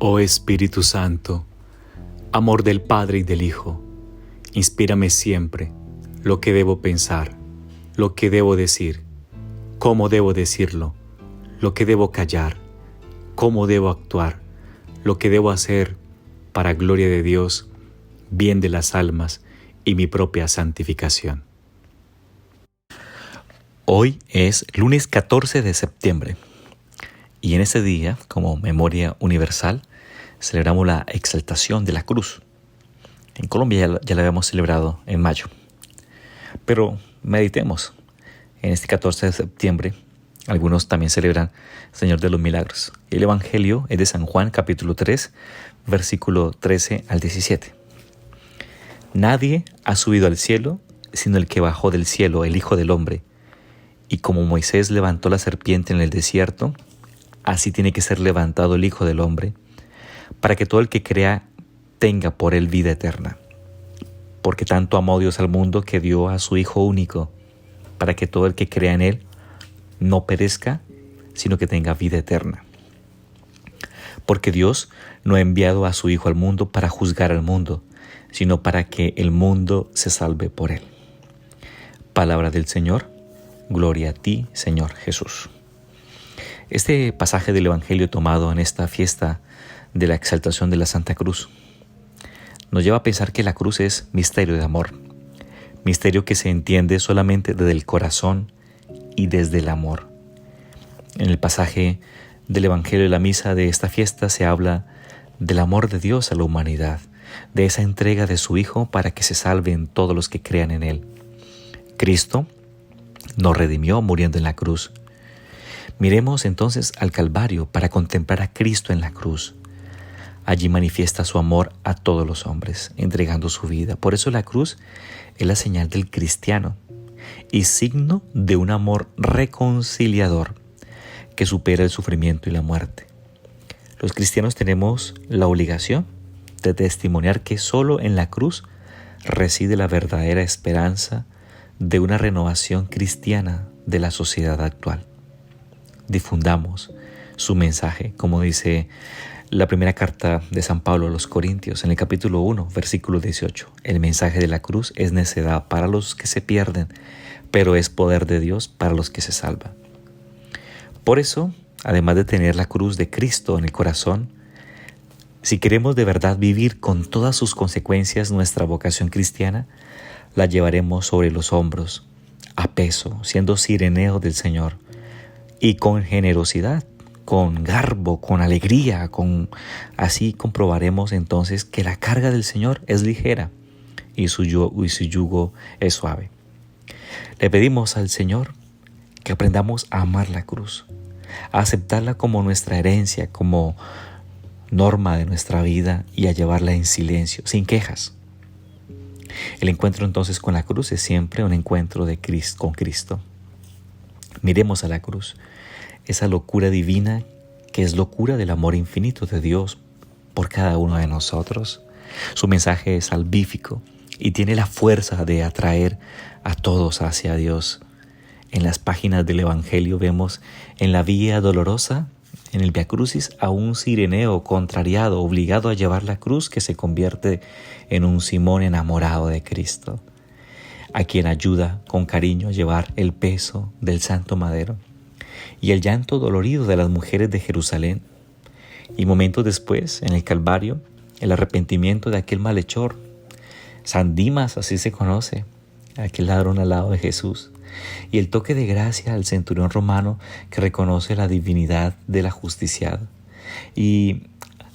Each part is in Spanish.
Oh Espíritu Santo, amor del Padre y del Hijo, inspírame siempre lo que debo pensar, lo que debo decir, cómo debo decirlo, lo que debo callar, cómo debo actuar, lo que debo hacer para gloria de Dios, bien de las almas y mi propia santificación. Hoy es lunes 14 de septiembre y en ese día, como memoria universal, celebramos la exaltación de la cruz. En Colombia ya la habíamos celebrado en mayo, pero meditemos. En este 14 de septiembre, algunos también celebran Señor de los Milagros. El Evangelio es de San Juan, capítulo 3, versículo 13 al 17. Nadie ha subido al cielo, sino el que bajó del cielo, el Hijo del Hombre. Y como Moisés levantó la serpiente en el desierto, así tiene que ser levantado el Hijo del Hombre, para que todo el que crea tenga por él vida eterna. Porque tanto amó Dios al mundo que dio a su Hijo único, para que todo el que crea en él no perezca, sino que tenga vida eterna. Porque Dios no ha enviado a su Hijo al mundo para juzgar al mundo, sino para que el mundo se salve por él. Palabra del Señor. Gloria a ti, Señor Jesús. Este pasaje del Evangelio tomado en esta fiesta de la exaltación de la Santa Cruz nos lleva a pensar que la cruz es misterio de amor, misterio que se entiende solamente desde el corazón y desde el amor. En el pasaje del Evangelio de la misa de esta fiesta se habla del amor de Dios a la humanidad, de esa entrega de su Hijo para que se salven todos los que crean en Él. Cristo nos redimió muriendo en la cruz. Miremos entonces al Calvario para contemplar a Cristo en la cruz. Allí manifiesta su amor a todos los hombres, entregando su vida. Por eso la cruz es la señal del cristiano y signo de un amor reconciliador que supera el sufrimiento y la muerte. Los cristianos tenemos la obligación de testimoniar que solo en la cruz reside la verdadera esperanza de una renovación cristiana de la sociedad actual. Difundamos su mensaje, como dice la primera carta de San Pablo a los Corintios, en el capítulo 1, versículo 18. El mensaje de la cruz es necedad para los que se pierden, pero es poder de Dios para los que se salvan. Por eso, además de tener la cruz de Cristo en el corazón, si queremos de verdad vivir con todas sus consecuencias nuestra vocación cristiana, la llevaremos sobre los hombros, a peso, siendo sireneos del Señor, y con generosidad, con garbo, con alegría, así comprobaremos entonces que la carga del Señor es ligera y su yugo es suave. Le pedimos al Señor que aprendamos a amar la cruz, a aceptarla como nuestra herencia, como norma de nuestra vida y a llevarla en silencio, sin quejas. El encuentro entonces con la cruz es siempre un encuentro con Cristo. Miremos a la cruz, esa locura divina que es locura del amor infinito de Dios por cada uno de nosotros. Su mensaje es salvífico y tiene la fuerza de atraer a todos hacia Dios. En las páginas del Evangelio vemos en la vía dolorosa, en el Vía Crucis, a un sireneo contrariado, obligado a llevar la cruz, que se convierte en un Simón enamorado de Cristo, a quien ayuda con cariño a llevar el peso del santo madero y el llanto dolorido de las mujeres de Jerusalén. Y momentos después, en el Calvario, el arrepentimiento de aquel malhechor, San Dimas, así se conoce, aquel ladrón al lado de Jesús, y el toque de gracia al centurión romano que reconoce la divinidad del ajusticiado, y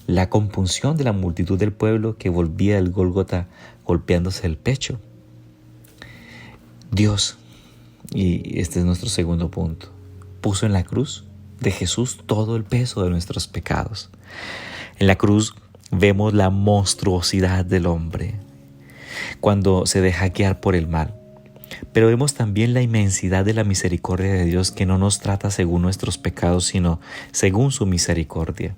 la compunción de la multitud del pueblo que volvía del Gólgota golpeándose el pecho. Dios, y este es nuestro segundo punto, puso en la cruz de Jesús todo el peso de nuestros pecados. En la cruz vemos la monstruosidad del hombre cuando se deja guiar por el mal. Pero vemos también la inmensidad de la misericordia de Dios, que no nos trata según nuestros pecados, sino según su misericordia.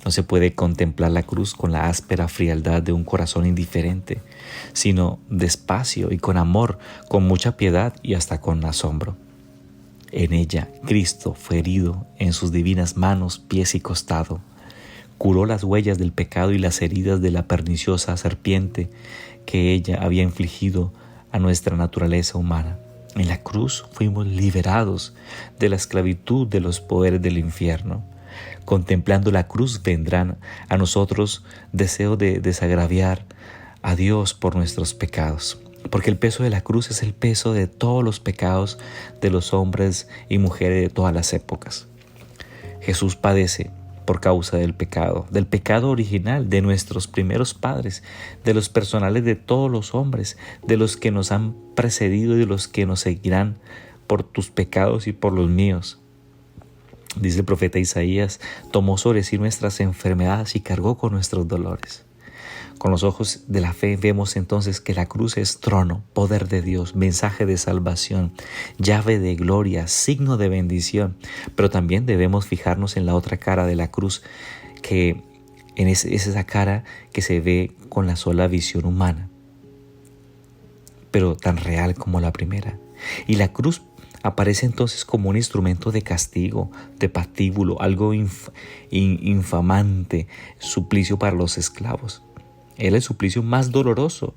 No se puede contemplar la cruz con la áspera frialdad de un corazón indiferente, sino despacio y con amor, con mucha piedad y hasta con asombro. En ella, Cristo fue herido en sus divinas manos, pies y costado, curó las huellas del pecado y las heridas de la perniciosa serpiente que ella había infligido a nuestra naturaleza humana. En la cruz fuimos liberados de la esclavitud de los poderes del infierno. Contemplando la cruz vendrán a nosotros deseos de desagraviar a Dios por nuestros pecados. Porque el peso de la cruz es el peso de todos los pecados de los hombres y mujeres de todas las épocas. Jesús padece por causa del pecado original de nuestros primeros padres, de los personales de todos los hombres, de los que nos han precedido y de los que nos seguirán, por tus pecados y por los míos. Dice el profeta Isaías, tomó sobre sí nuestras enfermedades y cargó con nuestros dolores. Con los ojos de la fe vemos entonces que la cruz es trono, poder de Dios, mensaje de salvación, llave de gloria, signo de bendición. Pero también debemos fijarnos en la otra cara de la cruz, que es esa cara que se ve con la sola visión humana, pero tan real como la primera. Y la cruz aparece entonces como un instrumento de castigo, de patíbulo, algo infamante, suplicio para los esclavos. Era el suplicio más doloroso,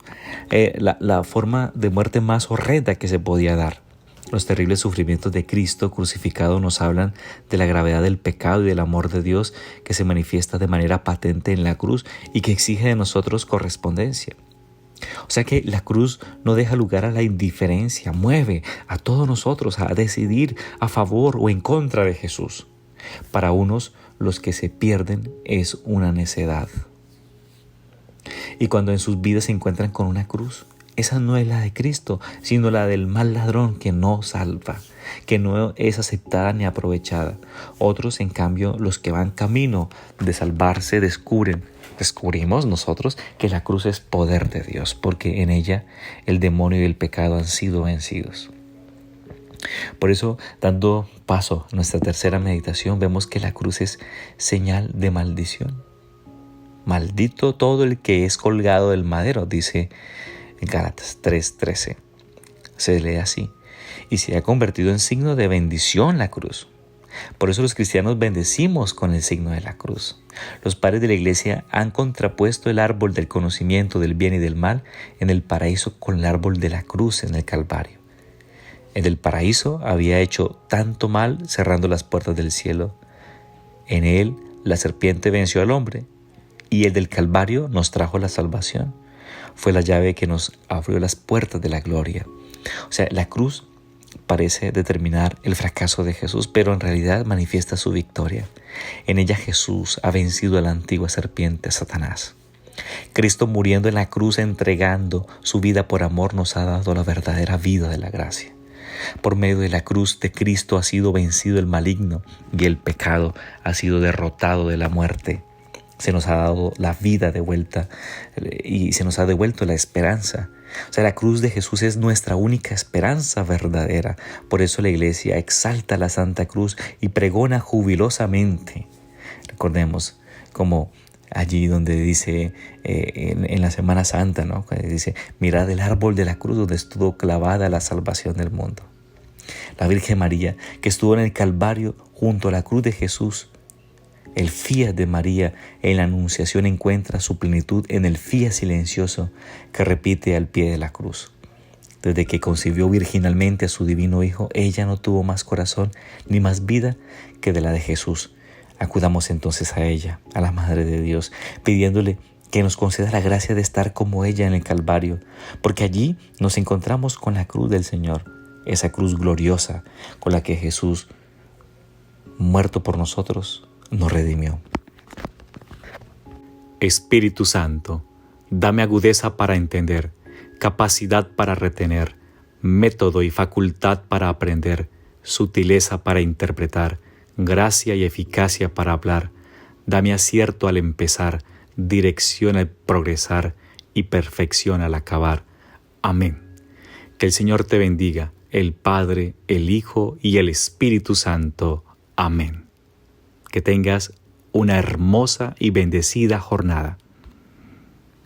la forma de muerte más horrenda que se podía dar. Los terribles sufrimientos de Cristo crucificado nos hablan de la gravedad del pecado y del amor de Dios que se manifiesta de manera patente en la cruz y que exige de nosotros correspondencia. O sea que la cruz no deja lugar a la indiferencia, mueve a todos nosotros a decidir a favor o en contra de Jesús. Para unos, los que se pierden es una necedad. Y cuando en sus vidas se encuentran con una cruz, esa no es la de Cristo, sino la del mal ladrón que no salva, que no es aceptada ni aprovechada. Otros, en cambio, los que van camino de salvarse, descubrimos nosotros que la cruz es poder de Dios, porque en ella el demonio y el pecado han sido vencidos. Por eso, dando paso a nuestra tercera meditación, vemos que la cruz es señal de maldición. Maldito todo el que es colgado del madero, dice en Gálatas 3:13. Se lee así. Y se ha convertido en signo de bendición la cruz. Por eso los cristianos bendecimos con el signo de la cruz. Los padres de la iglesia han contrapuesto el árbol del conocimiento del bien y del mal en el paraíso con el árbol de la cruz en el Calvario. En el paraíso había hecho tanto mal cerrando las puertas del cielo. En él la serpiente venció al hombre. Y el del Calvario nos trajo la salvación. Fue la llave que nos abrió las puertas de la gloria. O sea, la cruz parece determinar el fracaso de Jesús, pero en realidad manifiesta su victoria. En ella Jesús ha vencido a la antigua serpiente, a Satanás. Cristo muriendo en la cruz, entregando su vida por amor, nos ha dado la verdadera vida de la gracia. Por medio de la cruz de Cristo ha sido vencido el maligno y el pecado ha sido derrotado de la muerte. Se nos ha dado la vida de vuelta y se nos ha devuelto la esperanza. O sea, la cruz de Jesús es nuestra única esperanza verdadera. Por eso la iglesia exalta la Santa Cruz y pregona jubilosamente. Recordemos como allí donde dice en la Semana Santa, ¿no? Cuando dice, mirad el árbol de la cruz donde estuvo clavada la salvación del mundo. La Virgen María, que estuvo en el Calvario junto a la cruz de Jesús. El fiat de María en la Anunciación encuentra su plenitud en el fiat silencioso que repite al pie de la cruz. Desde que concibió virginalmente a su divino Hijo, ella no tuvo más corazón ni más vida que de la de Jesús. Acudamos entonces a ella, a la Madre de Dios, pidiéndole que nos conceda la gracia de estar como ella en el Calvario, porque allí nos encontramos con la cruz del Señor, esa cruz gloriosa con la que Jesús, muerto por nosotros, nos redimió. Espíritu Santo, dame agudeza para entender, capacidad para retener, método y facultad para aprender, sutileza para interpretar, gracia y eficacia para hablar. Dame acierto al empezar, dirección al progresar y perfección al acabar. Amén. Que el Señor te bendiga, el Padre, el Hijo y el Espíritu Santo. Amén. Que tengas una hermosa y bendecida jornada.